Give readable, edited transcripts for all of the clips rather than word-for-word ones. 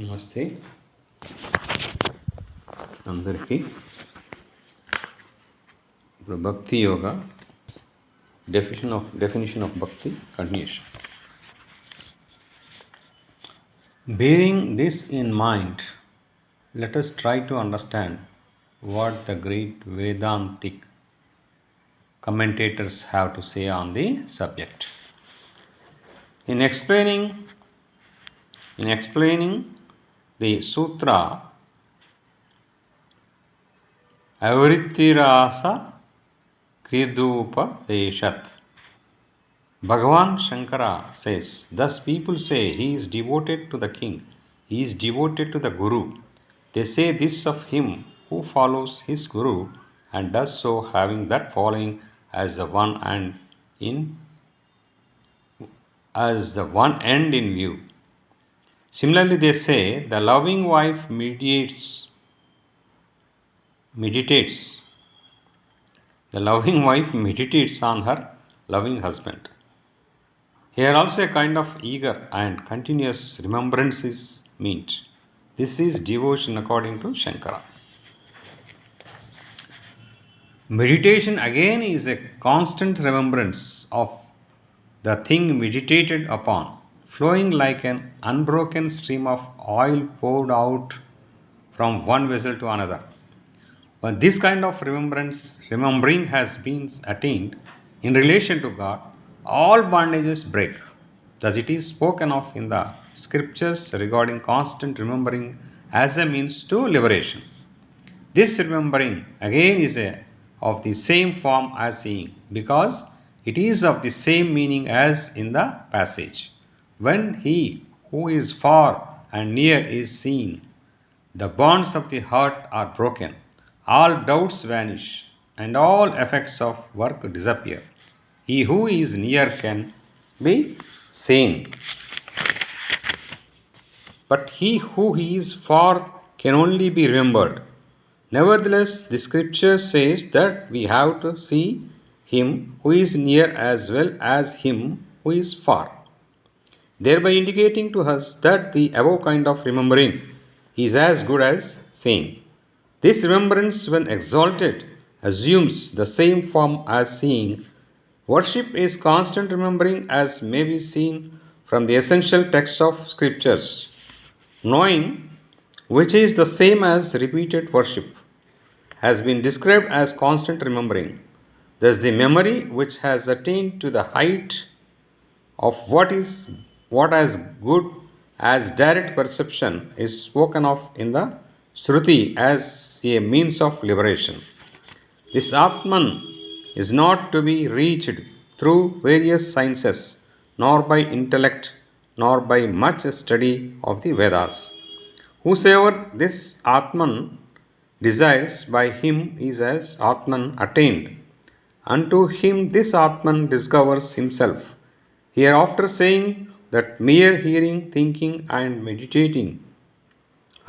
నమస్తే అందరికీ. ఇప్పుడు భక్తి yoga definition of bhakti continuation. Bearing this in mind, let us try to understand what the great Vedantic commentators have to say on the subject. In explaining the sutra Avrittirasa Kridupadeshat, Bhagavan Shankara says, thus people say he is devoted to the king, he is devoted to the guru. They say this of him who follows his guru and does so having that following as the one end in view. Similarly, they say the loving wife meditates. The loving wife meditates on her loving husband. Here also a kind of eager and continuous remembrance is meant. This is devotion according to Shankara. Meditation again is a constant remembrance of the thing meditated upon, flowing like an unbroken stream of oil poured out from one vessel to another. When this kind of remembering has been attained in relation to God, all bondages break. Thus it is spoken of in the scriptures regarding constant remembering as a means to liberation. This remembering again is of the same form as seeing, because it is of the same meaning as in the passage. When he who is far and near is seen, the bonds of the heart are broken, all doubts vanish, and all effects of work disappear. He who is near can be seen, but he who is far can only be remembered. Nevertheless, the scripture says that we have to see him who is near as well as him who is far, thereby indicating to us that the above kind of remembering is as good as seeing. This remembrance, when exalted, assumes the same form as seeing. Worship is constant remembering, as may be seen from the essential texts of scriptures. Knowing, which is the same as repeated worship, has been described as constant remembering. Thus, the memory which has attained to the height of what as good as direct perception is spoken of in the Shruti as a means of liberation. This Atman is not to be reached through various sciences, nor by intellect, nor by much study of the Vedas. Whosoever this Atman desires, by him is as Atman attained. Unto him this Atman discovers himself. Hereafter saying that mere hearing, thinking, and meditating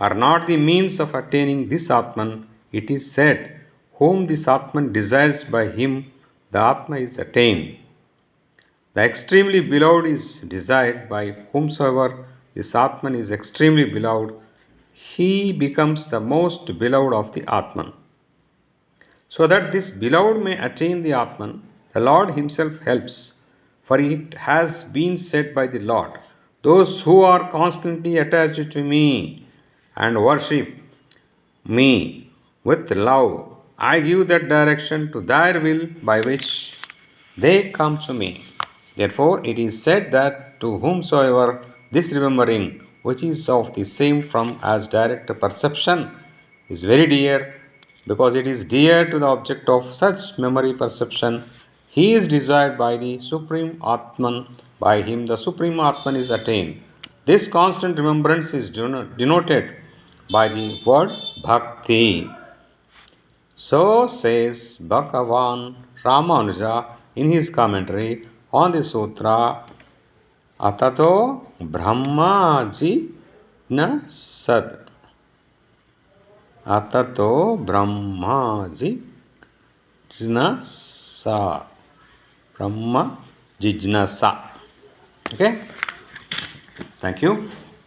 are not the means of attaining this Atman, it is said, whom this Atman desires, by him the Atma is attained. The extremely beloved is desired, by whomsoever this Atman is extremely beloved, he becomes the most beloved of the Atman. So that this beloved may attain the Atman, the Lord himself helps. For it has been said by the Lord, those who are constantly attached to me and worship me with love, I give that direction to their will by which they come to me. Therefore it is said that to whomsoever this remembering, which is of the same form as direct perception, is very dear, because it is dear to the object of such memory perception, he is desired by the Supreme Atman, by him the Supreme Atman is attained. This constant remembrance is denoted by the word Bhakti. So says Bhagavan Ramanuja in his commentary on the sutra Atato Brahmaji na Sad. Atato Brahmaji na Sa. Brahma Jijnasa. Okay? Thank you.